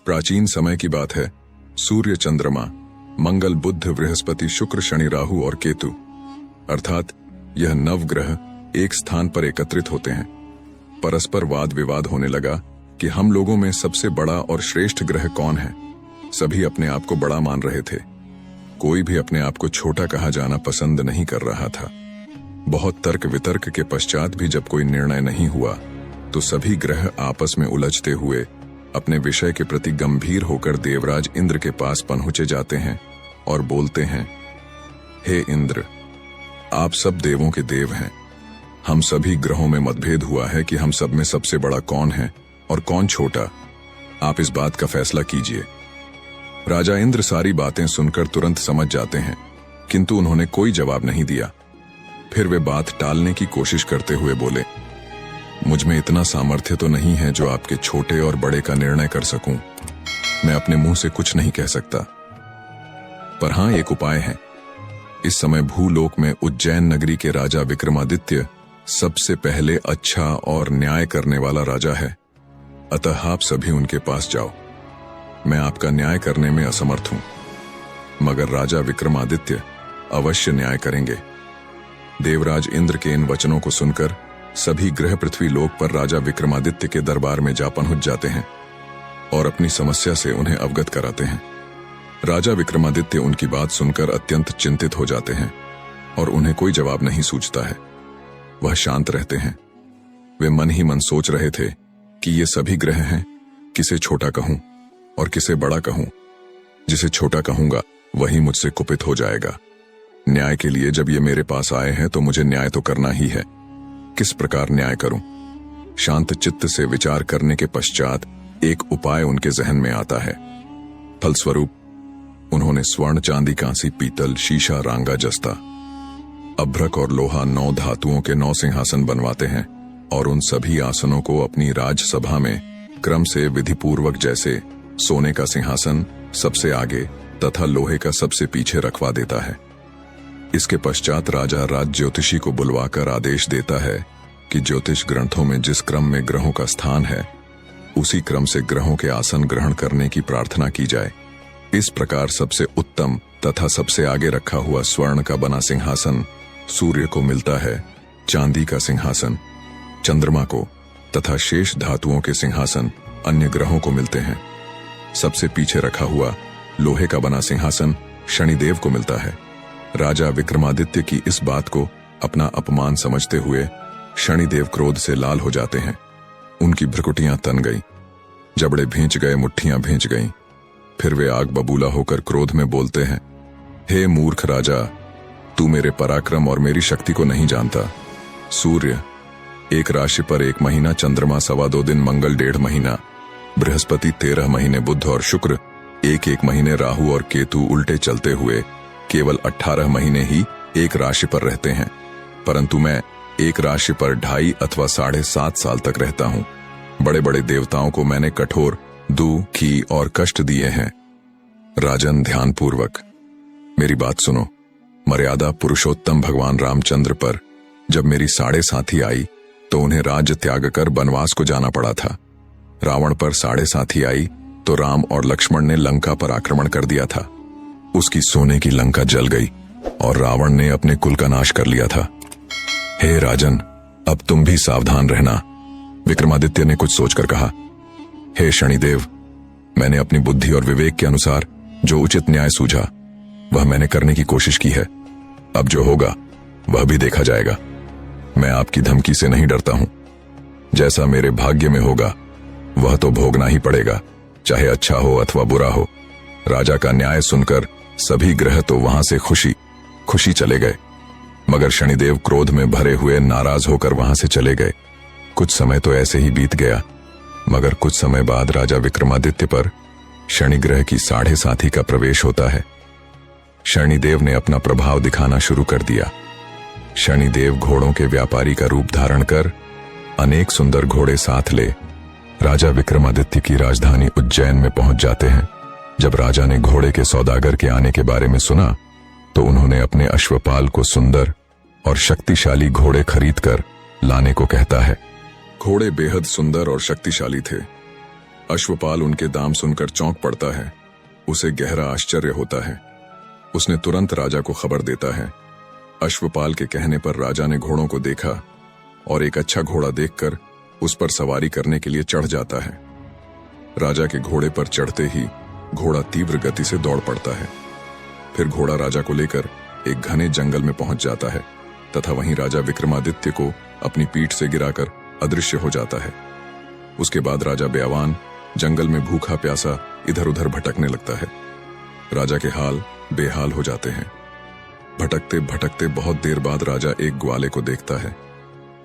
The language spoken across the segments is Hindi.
प्राचीन समय की बात है। सूर्य, चंद्रमा, मंगल, बुध, बृहस्पति, शुक्र, शनि, राहु और केतु अर्थात यह नवग्रह एक स्थान पर एकत्रित होते हैं। परस्पर वाद विवाद होने लगा कि हम लोगों में सबसे बड़ा और श्रेष्ठ ग्रह कौन है। सभी अपने आप को बड़ा मान रहे थे। कोई भी अपने आप को छोटा कहा जाना पसंद नहीं कर रहा था। बहुत तर्क वितर्क के पश्चात भी जब कोई निर्णय नहीं हुआ तो सभी ग्रह आपस में उलझते हुए अपने विषय के प्रति गंभीर होकर देवराज इंद्र के पास पहुंचे जाते हैं और बोलते हैं, हे इंद्र, आप सब देवों के देव हैं। हम सभी ग्रहों में मतभेद हुआ है कि हम सब में सबसे बड़ा कौन है और कौन छोटा। आप इस बात का फैसला कीजिए। राजा इंद्र सारी बातें सुनकर तुरंत समझ जाते हैं, किंतु उन्होंने कोई जवाब नहीं दिया। फिर वे बात टालने की कोशिश करते हुए बोले, मुझ में इतना सामर्थ्य तो नहीं है जो आपके छोटे और बड़े का निर्णय कर सकूं। मैं अपने मुंह से कुछ नहीं कह सकता, पर हां, एक उपाय है। इस समय भूलोक में उज्जैन नगरी के राजा विक्रमादित्य सबसे पहले अच्छा और न्याय करने वाला राजा है। अतः आप सभी उनके पास जाओ। मैं आपका न्याय करने में असमर्थ हूं, मगर राजा विक्रमादित्य अवश्य न्याय करेंगे। देवराज इंद्र के इन वचनों को सुनकर सभी ग्रह पृथ्वी लोक पर राजा विक्रमादित्य के दरबार में जा पहुंच जाते हैं और अपनी समस्या से उन्हें अवगत कराते हैं। राजा विक्रमादित्य उनकी बात सुनकर अत्यंत चिंतित हो जाते हैं और उन्हें कोई जवाब नहीं सूझता है। वह शांत रहते हैं। वे मन ही मन सोच रहे थे कि ये सभी ग्रह हैं, किसे छोटा कहूं और किसे बड़ा कहूं। जिसे छोटा कहूंगा वही मुझसे कुपित हो जाएगा। न्याय के लिए जब ये मेरे पास आए हैं तो मुझे न्याय तो करना ही है। किस प्रकार न्याय करूं? शांत चित्त से विचार करने के पश्चात एक उपाय उनके जहन में आता है। फलस्वरूप उन्होंने स्वर्ण, चांदी, कांसी, पीतल, शीशा, रांगा, जस्ता, अभ्रक और लोहा 9 धातुओं के 9 सिंहासन बनवाते हैं और उन सभी आसनों को अपनी राजसभा में क्रम से विधिपूर्वक, जैसे सोने का सिंहासन सबसे आगे तथा लोहे का सबसे पीछे रखवा देता है। इसके पश्चात राजा राज ज्योतिषी को बुलवाकर आदेश देता है कि ज्योतिष ग्रंथों में जिस क्रम में ग्रहों का स्थान है उसी क्रम से ग्रहों के आसन ग्रहण करने की प्रार्थना की जाए। इस प्रकार सबसे उत्तम तथा सबसे आगे रखा हुआ स्वर्ण का बना सिंहासन सूर्य को मिलता है, चांदी का सिंहासन चंद्रमा को तथा शेष धातुओं के सिंहासन अन्य ग्रहों को मिलते हैं। सबसे पीछे रखा हुआ लोहे का बना सिंहासन शनिदेव को मिलता है। राजा विक्रमादित्य की इस बात को अपना अपमान समझते हुए शनिदेव क्रोध से लाल हो जाते हैं। उनकी भ्रुकुटियां तन गईं, जबड़े भींच गए, मुट्ठियां भींच गईं। फिर वे आग बबूला होकर क्रोध में बोलते हैं, हे मूर्ख राजा, तू मेरे पराक्रम और मेरी शक्ति को नहीं जानता। सूर्य 1 राशि पर 1 महीना, चंद्रमा 2.25 दिन, मंगल 1.5 महीना, बृहस्पति 13 महीने, बुध और शुक्र 1-1 महीने, राहु और केतु उल्टे चलते हुए केवल 18 महीने ही एक राशि पर रहते हैं, परंतु मैं एक राशि पर 2.5 अथवा 7.5 साल तक रहता हूं। बड़े बड़े देवताओं को मैंने कठोर दुखी और कष्ट दिए हैं। राजन, ध्यानपूर्वक मेरी बात सुनो। मर्यादा पुरुषोत्तम भगवान रामचंद्र पर जब मेरी 7.5 आई तो उन्हें राज्य त्याग कर वनवास को जाना पड़ा था। रावण पर 7.5 आई तो राम और लक्ष्मण ने लंका पर आक्रमण कर दिया था। उसकी सोने की लंका जल गई और रावण ने अपने कुल का नाश कर लिया था। हे राजन, अब तुम भी सावधान रहना। विक्रमादित्य ने कुछ सोचकर कहा, हे शनिदेव, मैंने अपनी बुद्धि और विवेक के अनुसार जो उचित न्याय सूझा वह मैंने करने की कोशिश की है। अब जो होगा वह भी देखा जाएगा। मैं आपकी धमकी से नहीं डरता हूं। जैसा मेरे भाग्य में होगा वह तो भोगना ही पड़ेगा, चाहे अच्छा हो अथवा बुरा हो। राजा का न्याय सुनकर सभी ग्रह तो वहां से खुशी खुशी चले गए, मगर शनिदेव क्रोध में भरे हुए नाराज होकर वहां से चले गए। कुछ समय तो ऐसे ही बीत गया, मगर कुछ समय बाद राजा विक्रमादित्य पर शनि ग्रह की 7.5 का प्रवेश होता है। शनिदेव ने अपना प्रभाव दिखाना शुरू कर दिया। शनिदेव घोड़ों के व्यापारी का रूप धारण कर अनेक सुंदर घोड़े साथ ले राजा विक्रमादित्य की राजधानी उज्जैन में पहुंच जाते हैं। जब राजा ने घोड़े के सौदागर के आने के बारे में सुना तो उन्होंने अपने अश्वपाल को सुंदर और शक्तिशाली घोड़े खरीदकर लाने को कहता है। घोड़े बेहद सुंदर और शक्तिशाली थे। अश्वपाल उनके दाम सुनकर चौंक पड़ता है। उसे गहरा आश्चर्य होता है। उसने तुरंत राजा को खबर देता है। अश्वपाल के कहने पर राजा ने घोड़ों को देखा और एक अच्छा घोड़ा देखकर उस पर सवारी करने के लिए चढ़ जाता है। राजा के घोड़े पर चढ़ते ही घोड़ा तीव्र गति से दौड़ पड़ता है। फिर घोड़ा राजा को लेकर एक घने जंगल में पहुंच जाता है तथा वहीं राजा विक्रमादित्य को अपनी पीठ से गिराकर अदृश्य हो जाता है। उसके बाद राजा ब्यावान जंगल में भूखा प्यासा इधर उधर भटकने लगता है। राजा के हाल बेहाल हो जाते हैं। भटकते भटकते बहुत देर बाद राजा एक ग्वाले को देखता है।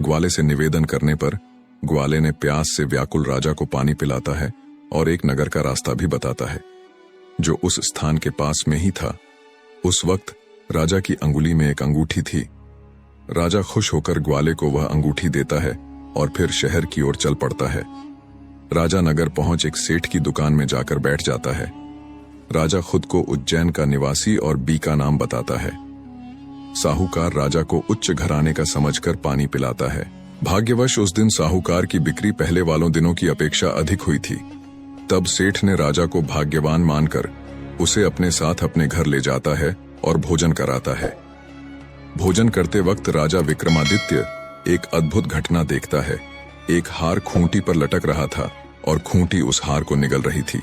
ग्वाले से निवेदन करने पर ग्वाले ने प्यास से व्याकुल राजा को पानी पिलाता है और एक नगर का रास्ता भी बताता है जो उस स्थान के पास में ही था। उस वक्त राजा की अंगुली में एक अंगूठी थी। राजा खुश होकर ग्वाले को वह अंगूठी देता है और फिर शहर की ओर चल पड़ता है। राजा नगर पहुंच एक सेठ की दुकान में जाकर बैठ जाता है। राजा खुद को उज्जैन का निवासी और बी का नाम बताता है। साहूकार राजा को उच्च घराने का समझकर पानी पिलाता है। भाग्यवश उस दिन साहूकार की बिक्री पहले वालों दिनों की अपेक्षा अधिक हुई थी। तब सेठ ने राजा को भाग्यवान मानकर उसे अपने साथ अपने घर ले जाता है और भोजन कराता है। भोजन करते वक्त राजा विक्रमादित्य एक अद्भुत घटना देखता है। एक हार खूंटी पर लटक रहा था और खूंटी उस हार को निगल रही थी।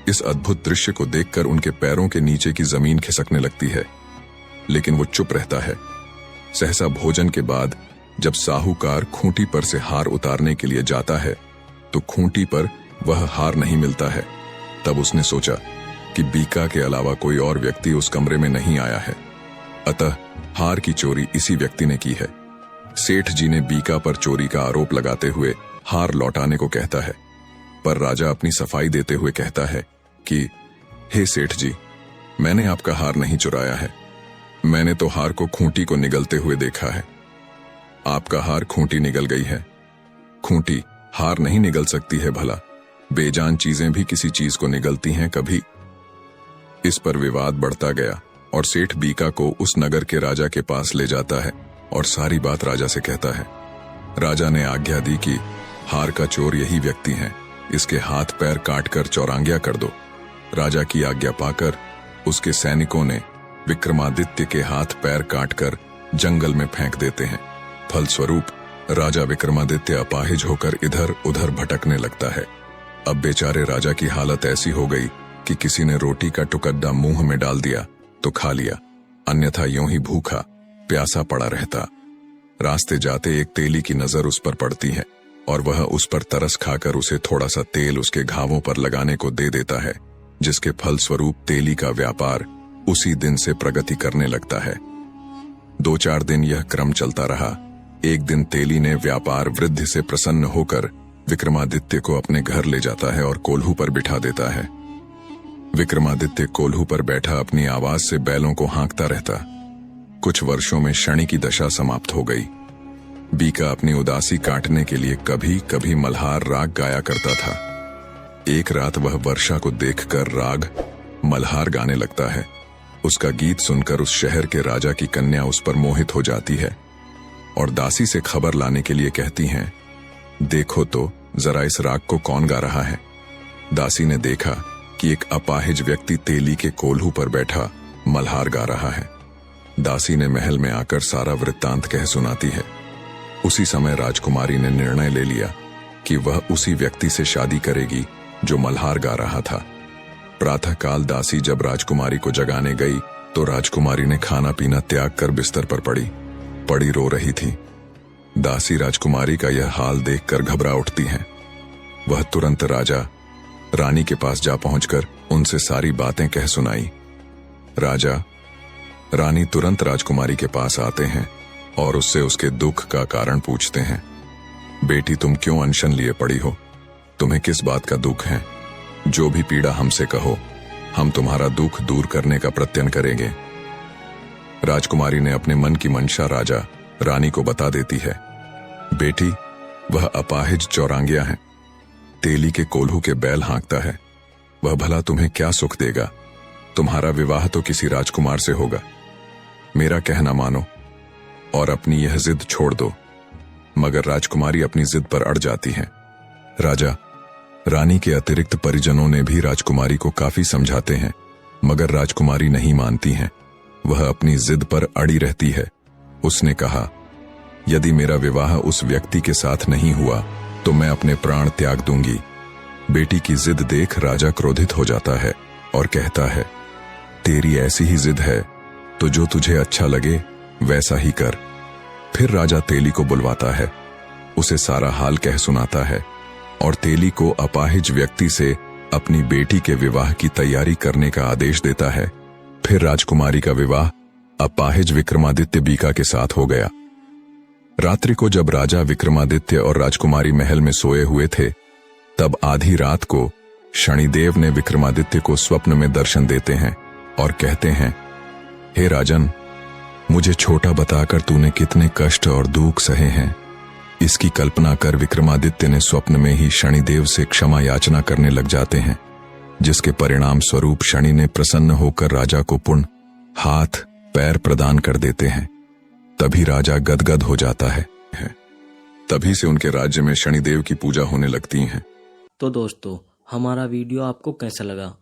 इस अद्भुत दृश्य को देखकर उनके पैरों के नीचे की जमीन खिसकने लगती है, लेकिन वो चुप रहता है। सहसा भोजन के बाद जब साहूकार खूंटी पर से हार उतारने के लिए जाता है तो खूंटी पर वह हार नहीं मिलता है। तब उसने सोचा कि बीका के अलावा कोई और व्यक्ति उस कमरे में नहीं आया है, अतः हार की चोरी इसी व्यक्ति ने की है। सेठ जी ने बीका पर चोरी का आरोप लगाते हुए हार लौटाने को कहता है, पर राजा अपनी सफाई देते हुए कहता है कि हे सेठ जी, मैंने आपका हार नहीं चुराया है। मैंने तो हार को खूंटी को निगलते हुए देखा है। आपका हार खूंटी निगल गई है। खूंटी हार नहीं निगल सकती है भला। बेजान चीजें भी किसी चीज को निगलती हैं कभी। इस पर विवाद बढ़ता गया और सेठ बीका को उस नगर के राजा के पास ले जाता है और सारी बात राजा से कहता है। राजा ने आज्ञा दी कि हार का चोर यही व्यक्ति है, इसके हाथ पैर काटकर चौरांगिया कर दो। राजा की आज्ञा पाकर उसके सैनिकों ने विक्रमादित्य के हाथ पैर काटकर जंगल में फेंक देते हैं। फलस्वरूप राजा विक्रमादित्य अपाहिज होकर इधर उधर भटकने लगता है। अब बेचारे राजा की हालत ऐसी हो गई कि किसी ने रोटी का टुकड़ा मुंह में डाल दिया तो खा लिया, अन्यथा यूं ही भूखा प्यासा पड़ा रहता। रास्ते जाते एक तेली की नजर उस पर पड़ती है और वह उस पर तरस खाकर उसे थोड़ा सा तेल उसके घावों पर लगाने को दे देता है, जिसके फलस्वरूप तेली का व्यापार उसी दिन से प्रगति करने लगता है। 2-4 दिन यह क्रम चलता रहा। एक दिन तेली ने व्यापार वृद्धि से प्रसन्न होकर विक्रमादित्य को अपने घर ले जाता है और कोल्हू पर बिठा देता है। विक्रमादित्य कोल्हू पर बैठा अपनी आवाज से बैलों को हाँकता रहता। कुछ वर्षों में शनि की दशा समाप्त हो गई। बीका अपनी उदासी काटने के लिए कभी कभी मल्हार राग गाया करता था। एक रात वह वर्षा को देखकर राग मल्हार गाने लगता है। उसका गीत सुनकर उस शहर के राजा की कन्या उस पर मोहित हो जाती है और दासी से खबर लाने के लिए कहती हैं, देखो तो जरा इस राग को कौन गा रहा है। दासी ने देखा कि एक अपाहिज व्यक्ति तेली के कोल्हू पर बैठा मल्हार गा रहा है। दासी ने महल में आकर सारा वृत्तांत कह सुनाती है। उसी समय राजकुमारी ने निर्णय ले लिया कि वह उसी व्यक्ति से शादी करेगी जो मल्हार गा रहा था। प्रातःकाल दासी जब राजकुमारी को जगाने गई तो राजकुमारी ने खाना पीना त्याग कर बिस्तर पर पड़ी रो रही थी। दासी राजकुमारी का यह हाल देखकर घबरा उठती हैं। वह तुरंत राजा रानी के पास जा पहुंचकर उनसे सारी बातें कह सुनाई। राजा रानी तुरंत राजकुमारी के पास आते हैं और उससे उसके दुख का कारण पूछते हैं। बेटी, तुम क्यों अनशन लिए पड़ी हो? तुम्हें किस बात का दुख है? जो भी पीड़ा हमसे कहो, हम तुम्हारा दुख दूर करने का प्रयत्न करेंगे। राजकुमारी ने अपने मन की मंशा राजा रानी को बता देती है। बेटी, वह अपाहिज चौरांगिया है, तेली के कोल्हू के बैल हाँकता है। वह भला तुम्हें क्या सुख देगा? तुम्हारा विवाह तो किसी राजकुमार से होगा। मेरा कहना मानो और अपनी यह जिद छोड़ दो। मगर राजकुमारी अपनी जिद पर अड़ जाती है। राजा, रानी के अतिरिक्त परिजनों ने भी राजकुमारी को काफी समझाते हैं, मगर राजकुमारी नहीं मानती हैं। वह अपनी जिद पर अड़ी रहती है। उसने कहा, यदि मेरा विवाह उस व्यक्ति के साथ नहीं हुआ तो मैं अपने प्राण त्याग दूंगी। बेटी की जिद देख राजा क्रोधित हो जाता है और कहता है, तेरी ऐसी ही जिद है तो जो तुझे अच्छा लगे वैसा ही कर। फिर राजा तेली को बुलवाता है, उसे सारा हाल कह सुनाता है और तेली को अपाहिज व्यक्ति से अपनी बेटी के विवाह की तैयारी करने का आदेश देता है। फिर राजकुमारी का विवाह अपाहिज विक्रमादित्य बीका के साथ हो गया। रात्रि को जब राजा विक्रमादित्य और राजकुमारी महल में सोए हुए थे, तब आधी रात को शनिदेव ने विक्रमादित्य को स्वप्न में दर्शन देते हैं और कहते हैं, हे राजन, मुझे छोटा बताकर तूने कितने कष्ट और दुख सहे हैं, इसकी कल्पना कर। विक्रमादित्य ने स्वप्न में ही शनिदेव से क्षमा याचना करने लग जाते हैं, जिसके परिणाम स्वरूप शनि ने प्रसन्न होकर राजा को पुण्य, हाथ पैर प्रदान कर देते हैं। तभी राजा गदगद हो जाता है। तभी से उनके राज्य में शनिदेव की पूजा होने लगती है। तो दोस्तों, हमारा वीडियो आपको कैसा लगा?